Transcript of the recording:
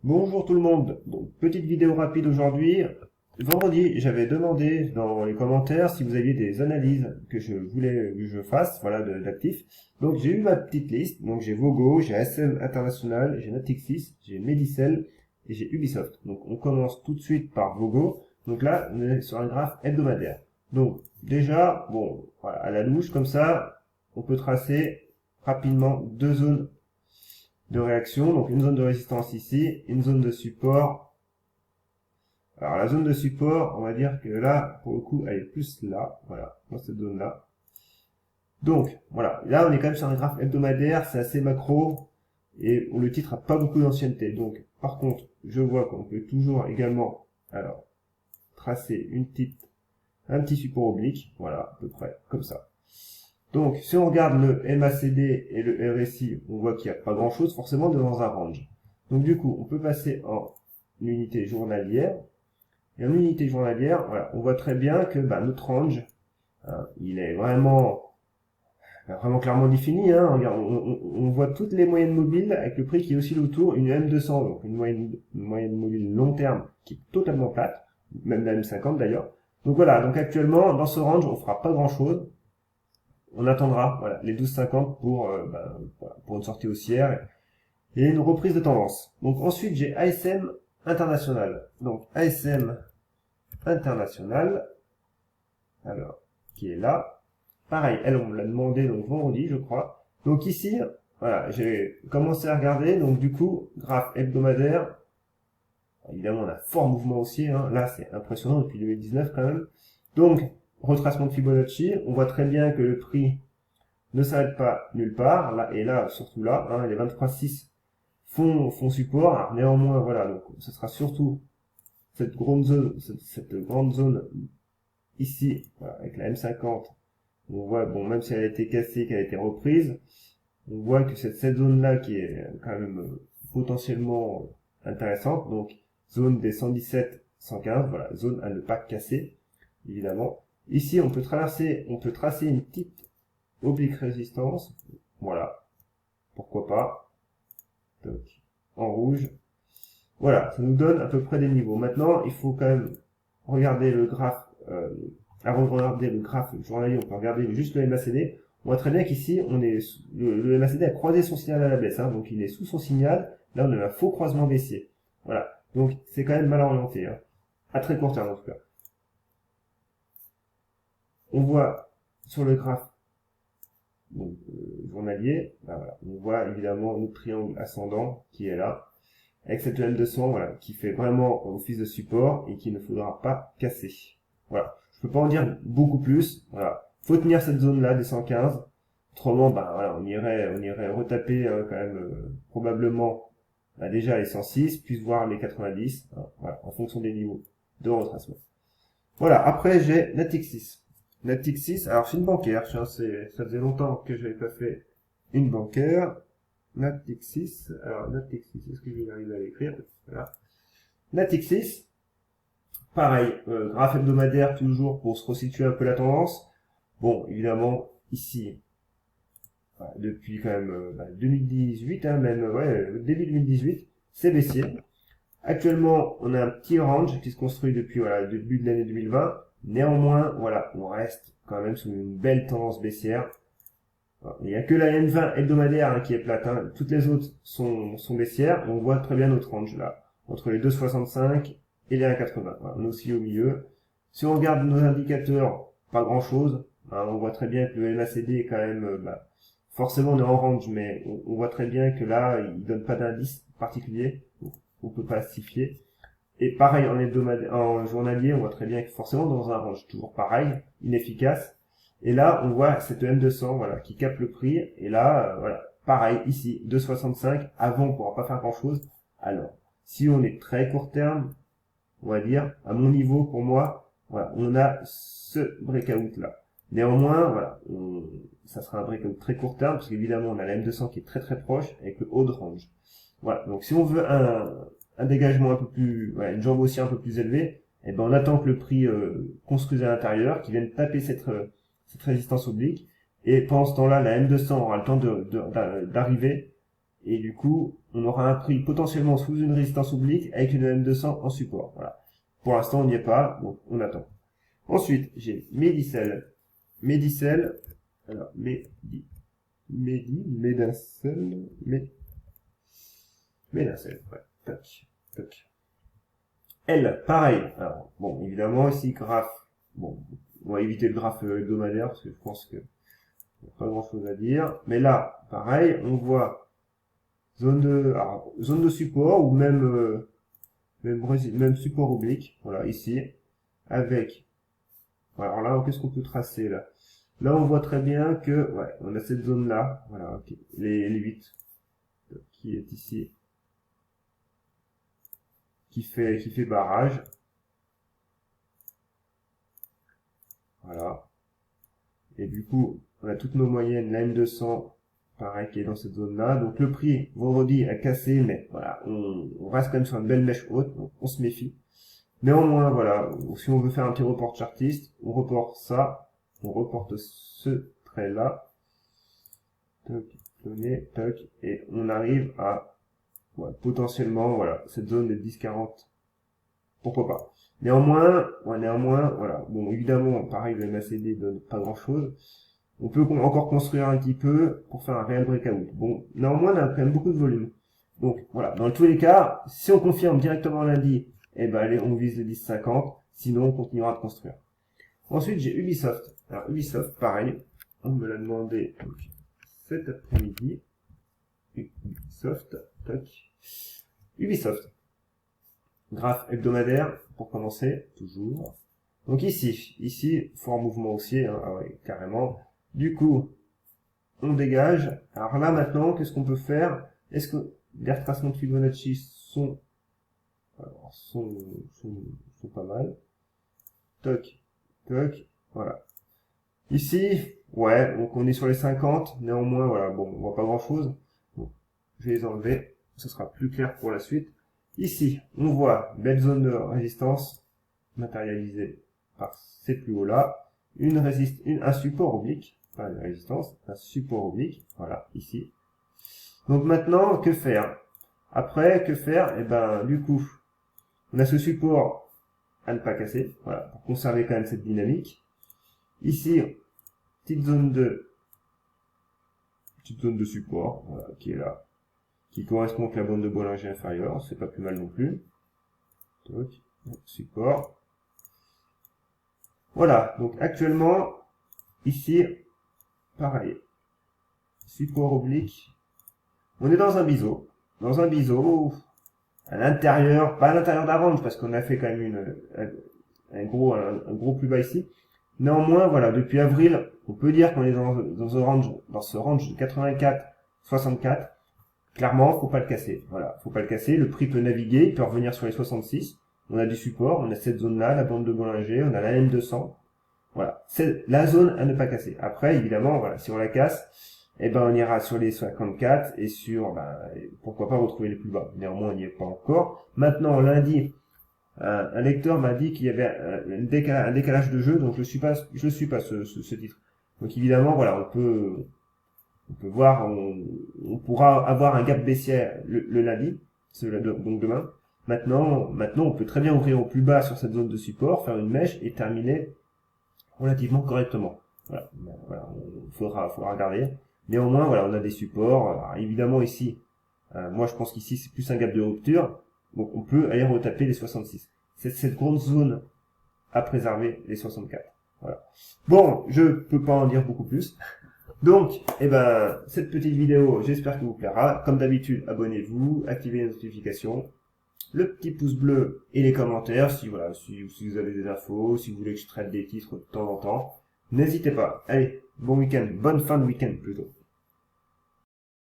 Bonjour tout le monde. Donc, petite vidéo rapide aujourd'hui. Vendredi, j'avais demandé dans les commentaires si vous aviez des analyses que je voulais que je fasse, voilà, d'actifs. Donc, j'ai eu ma petite liste. Donc, j'ai Vogo, j'ai ASM International, j'ai Natixis, j'ai Medicel et j'ai Ubisoft. Donc, on commence tout de suite par Vogo. Donc là, on est sur un graphe hebdomadaire. Donc, déjà, bon, voilà, à la louche, comme ça, on peut tracer rapidement deux zones de réaction, donc une zone de résistance ici, une zone de support. Alors la zone de support, on va dire que là, pour le coup, elle est plus là, voilà, dans cette zone-là. Donc, voilà, là on est quand même sur un graphe hebdomadaire, c'est assez macro, et le titre a pas beaucoup d'ancienneté. Donc, par contre, je vois qu'on peut toujours également, alors, tracer un petit support oblique, voilà, à peu près, comme ça. Donc, si on regarde le MACD et le RSI, on voit qu'il n'y a pas grand-chose forcément dans un range. Donc, du coup, on peut passer en unité journalière. Et en unité journalière, voilà, on voit très bien que notre range, hein, il est vraiment clairement défini. Hein. Regarde, on voit toutes les moyennes mobiles avec le prix qui oscille autour, une M200, donc une moyenne mobile long terme qui est totalement plate, même la M50 d'ailleurs. Donc voilà, donc actuellement, dans ce range, on fera pas grand-chose. On attendra voilà, les 12,50 pour une sortie haussière et une reprise de tendance. Donc ensuite j'ai ASM International. Donc ASM International, alors qui est là. Pareil, elle on me l'a demandé donc vendredi je crois. Donc ici, voilà, j'ai commencé à regarder. Donc du coup, graphe hebdomadaire. Évidemment on a fort mouvement haussier. Hein. Là c'est impressionnant depuis 2019 quand même. Donc retracement de Fibonacci, on voit très bien que le prix ne s'arrête pas nulle part, là, et là, surtout là, hein, les 23,6 font support. Alors, néanmoins, voilà, donc ce sera surtout cette grande zone ici, voilà, avec la M50. On voit, bon, même si elle a été cassée, qu'elle a été reprise, on voit que cette zone-là qui est quand même potentiellement intéressante, donc zone des 117, 115, voilà, zone à ne pas casser, évidemment. Ici, on peut tracer une petite oblique résistance, voilà, pourquoi pas, donc, en rouge, voilà, ça nous donne à peu près des niveaux. Maintenant, il faut quand même regarder le graphe, avant de regarder le graphe journalier, on peut regarder juste le MACD, on voit très bien qu'ici, le MACD a croisé son signal à la baisse, hein, donc il est sous son signal, là on a un faux croisement baissier, voilà, donc c'est quand même mal orienté, hein, à très court terme en tout cas. On voit sur le graphe donc, journalier, voilà. On voit évidemment notre triangle ascendant qui est là, avec cette M200 voilà, qui fait vraiment office de support et qu'il ne faudra pas casser. Voilà, je peux pas en dire beaucoup plus. Voilà, faut tenir cette zone là des 115. Autrement, voilà, on irait retaper quand même probablement déjà les 106, puis voir les 90, hein, voilà, en fonction des niveaux de retracement. Voilà, après j'ai Natixis. Natixis, alors c'est une bancaire, tiens, ça faisait longtemps que j'avais pas fait une bancaire. Natixis, alors Natixis, est-ce que je vais arriver à l'écrire? Voilà. Natixis, pareil, graphe hebdomadaire toujours pour se resituer un peu la tendance. Bon, évidemment, ici, voilà, depuis quand même 2018, hein, même, ouais, début 2018, c'est baissier. Actuellement, on a un petit range qui se construit depuis voilà, le début de l'année 2020. Néanmoins, voilà, on reste quand même sur une belle tendance baissière. Il n'y a que la N20 hebdomadaire hein, qui est plate. Hein. Toutes les autres sont baissières. On voit très bien notre range là, entre les 2,65 et les 1,80. Voilà, on est aussi au milieu. Si on regarde nos indicateurs, pas grand chose. Hein, on voit très bien que le MACD est quand même, forcément on est en range, mais on voit très bien que là, il donne pas d'indice particulier. Donc, on peut pas s'y fier. Et pareil en hebdomadaire, en journalier, on voit très bien que forcément dans un range, toujours pareil, inefficace. Et là, on voit cette M200, voilà, qui capte le prix. Et là, voilà, pareil, ici, 2,65. Avant, on pourra pas faire grand chose. Alors, si on est très court terme, on va dire, à mon niveau, pour moi, voilà, on a ce breakout là. Néanmoins, voilà, ça sera un breakout très court terme, parce qu'évidemment, on a la M200 qui est très très proche, avec le haut de range. Voilà, donc si on veut un dégagement un peu plus, voilà, une jambe aussi un peu plus élevée, eh ben on attend que le prix construise à l'intérieur, qu'il vienne taper cette résistance oblique, et pendant ce temps-là, la M200 aura le temps d'arriver, et du coup, on aura un prix potentiellement sous une résistance oblique avec une M200 en support. Voilà. Pour l'instant, on n'y est pas, donc on attend. Ensuite, j'ai Medicel. Medicel, alors, Medicel, ouais, tac, tac. Elle, pareil. Alors, bon, évidemment, ici, graphe, bon, on va éviter le graphe hebdomadaire, parce que je pense que y a pas grand chose à dire. Mais là, pareil, on voit zone de support, ou même, même support oblique, voilà, ici, avec, alors là, qu'est-ce qu'on peut tracer, là? Là, on voit très bien que, ouais, on a cette zone-là, voilà, okay, les 8, qui est ici, qui fait barrage. Voilà. Et du coup, on a toutes nos moyennes, la M200, pareil, qui est dans cette zone-là. Donc le prix, vendredi, a cassé, mais voilà, on reste quand même sur une belle mèche haute, donc on se méfie. Néanmoins, voilà, si on veut faire un petit report chartiste, on reporte ça, on reporte ce trait-là, toc, et on arrive à, ouais, potentiellement, voilà, cette zone de 10-40. Pourquoi pas. Néanmoins, voilà. Bon, évidemment, pareil, le MACD donne pas grand chose. On peut encore construire un petit peu pour faire un réel breakout. Bon, néanmoins, on a quand même beaucoup de volume. Donc, voilà. Dans tous les cas, si on confirme directement lundi, eh ben, allez, on vise les 10,50. Sinon, on continuera de construire. Ensuite, j'ai Ubisoft. Alors, Ubisoft, pareil. On me l'a demandé, donc, cet après-midi. Ubisoft, tac. Ubisoft. Graphe hebdomadaire, pour commencer, toujours. Donc ici, fort mouvement haussier, hein, ah ouais, carrément. Du coup, on dégage. Alors là, maintenant, qu'est-ce qu'on peut faire? Est-ce que les retracements de Fibonacci sont pas mal? Toc, toc, voilà. Ici, ouais, donc on est sur les 50, néanmoins, voilà, bon, on voit pas grand-chose. Bon, je vais les enlever, ce sera plus clair pour la suite. Ici, on voit belle zone de résistance matérialisée par ces plus hauts là, un support oblique, pas une résistance, un support oblique, voilà, ici. Donc maintenant, que faire? Après, que faire? Eh ben, du coup, on a ce support à ne pas casser, voilà, pour conserver quand même cette dynamique. Ici, petite zone de support, voilà, qui est là, qui correspond avec la bande de Bollinger inférieure, c'est pas plus mal non plus. Donc, support. Voilà, donc actuellement, ici, pareil. Support oblique. On est dans un biseau. Dans un biseau, à l'intérieur, pas à l'intérieur d'avant, parce qu'on a fait quand même un gros plus bas ici. Néanmoins, voilà, depuis avril, on peut dire qu'on est dans ce range de 84-64. Clairement, faut pas le casser. Voilà, faut pas le casser. Le prix peut naviguer, il peut revenir sur les 66. On a du support, on a cette zone-là, la bande de Bollinger, on a la M200. Voilà, c'est la zone à ne pas casser. Après, évidemment, voilà, si on la casse, eh ben on ira sur les 54 et sur, pourquoi pas retrouver les plus bas. Néanmoins, on n'y est pas encore. Maintenant, lundi, un lecteur m'a dit qu'il y avait un décalage de jeu, donc je suis pas ce titre. Donc évidemment, voilà, on peut voir, on pourra avoir un gap baissière le lundi, donc demain. Maintenant, on peut très bien ouvrir au plus bas sur cette zone de support, faire une mèche et terminer relativement correctement. Voilà, faudra regarder. Néanmoins, voilà, on a des supports. Alors, évidemment ici, moi je pense qu'ici c'est plus un gap de rupture, donc on peut aller retaper les 66. C'est cette grosse zone à préserver, les 64. Voilà. Bon, je peux pas en dire beaucoup plus. Donc, cette petite vidéo, j'espère qu'elle vous plaira. Comme d'habitude, abonnez-vous, activez les notifications, le petit pouce bleu et les commentaires si vous avez des infos, si vous voulez que je traite des titres de temps en temps. N'hésitez pas. Allez, bon week-end, bonne fin de week-end plutôt.